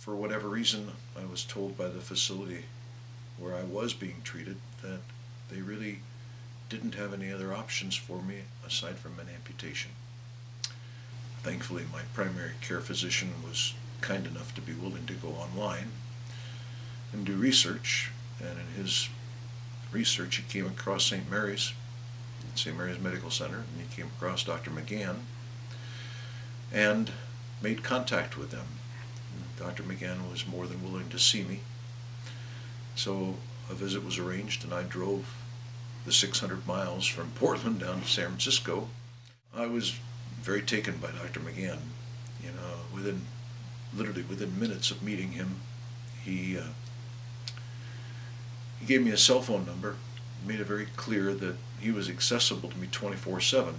for whatever reason, I was told by the facility where I was being treated that they really didn't have any other options for me aside from an amputation. Thankfully, my primary care physician was kind enough to be willing to go online and do research, and in his research he came across St. Mary's Medical Center, and he came across Dr. McGann and made contact with them. Dr. McGann was more than willing to see me, so a visit was arranged, and I drove the 600 miles from Portland down to San Francisco. I was very taken by Dr. McGann. Literally within minutes of meeting him, he gave me a cell phone number, made it very clear that he was accessible to me 24/7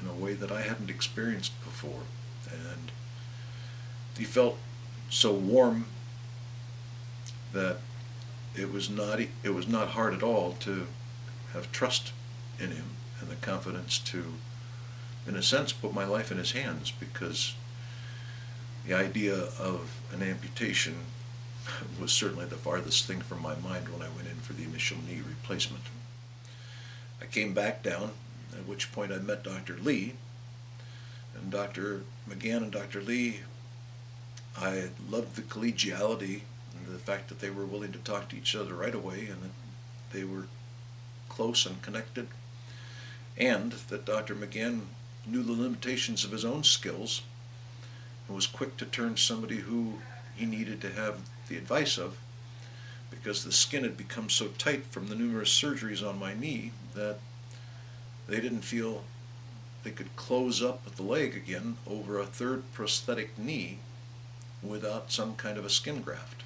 in a way that I hadn't experienced before. And he felt so warm that it was not hard at all to have trust in him and the confidence to, in a sense, put my life in his hands, because the idea of an amputation was certainly the farthest thing from my mind when I went in for the initial knee replacement. I came back down, at which point I met Dr. Lee, and Dr. McGann and Dr. Lee, I loved the collegiality and the fact that they were willing to talk to each other right away, and that they were close and connected, and that Dr. McGann knew the limitations of his own skills and was quick to turn to somebody who he needed to have the advice of, because the skin had become so tight from the numerous surgeries on my knee that they didn't feel they could close up the leg again over a third prosthetic knee without some kind of a skin graft.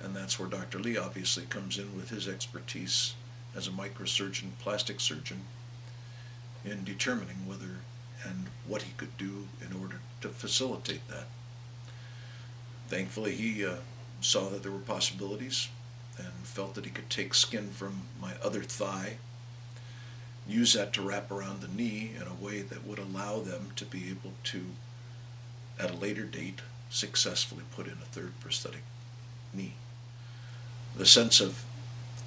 And that's where Dr. Lee obviously comes in with his expertise as a microsurgeon, plastic surgeon, in determining whether and what he could do in order to facilitate that. Thankfully, he saw that there were possibilities and felt that he could take skin from my other thigh, use that to wrap around the knee in a way that would allow them to be able to, at a later date, successfully put in a third prosthetic knee. The sense of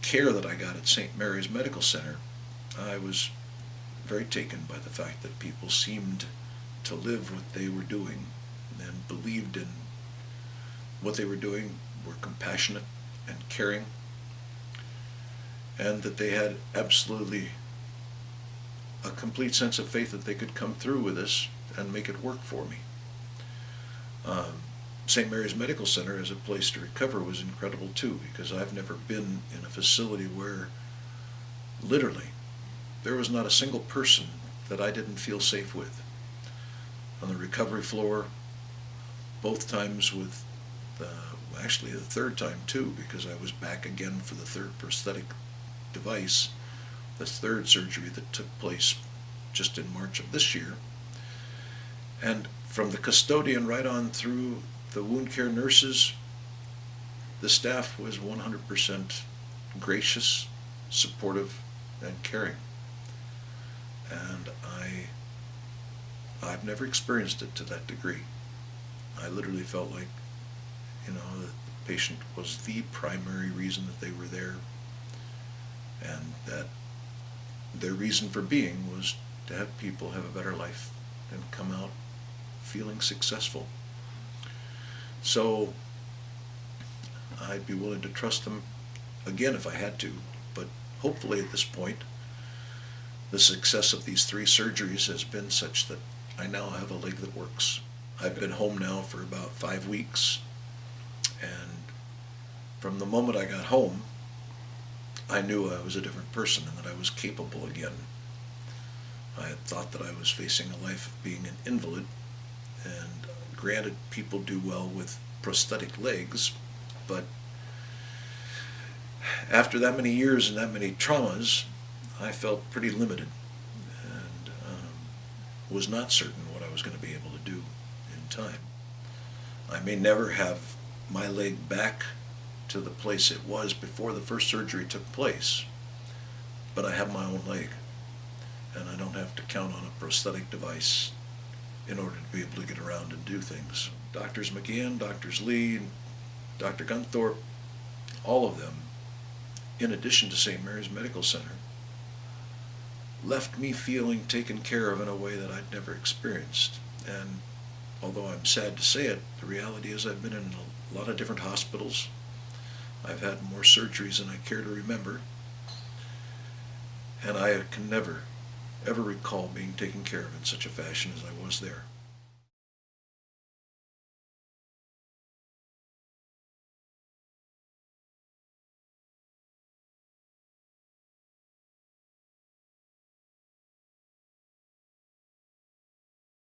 care that I got at St. Mary's Medical Center, I was very taken by the fact that people seemed to live what they were doing and believed in what they were doing, were compassionate and caring, and that they had absolutely a complete sense of faith that they could come through with this and make it work for me. St. Mary's Medical Center as a place to recover was incredible too, because I've never been in a facility where literally there was not a single person that I didn't feel safe with. On the recovery floor, both times with actually the third time too, because I was back again for the third prosthetic device, the third surgery that took place just in March of this year. And from the custodian right on through the wound care nurses, the staff was 100% gracious, supportive, and caring. And I've never experienced it to that degree. I literally felt like, that the patient was the primary reason that they were there, and that their reason for being was to have people have a better life and come out feeling successful. So I'd be willing to trust them again if I had to, but hopefully at this point the success of these 3 surgeries has been such that I now have a leg that works. I've been home now for about 5 weeks, and from the moment I got home, I knew I was a different person and that I was capable again. I had thought that I was facing a life of being an invalid, and granted, people do well with prosthetic legs, but after that many years and that many traumas, I felt pretty limited and was not certain what I was going to be able to do in time. I may never have my leg back to the place it was before the first surgery took place, but I have my own leg, and I don't have to count on a prosthetic device in order to be able to get around and do things. Doctors McGann, Doctors Lee, and Dr. Gunthorpe, all of them, in addition to St. Mary's Medical Center, left me feeling taken care of in a way that I'd never experienced. And although I'm sad to say it, the reality is I've been in a lot of different hospitals. I've had more surgeries than I care to remember. And I can never, ever recall being taken care of in such a fashion as I was there.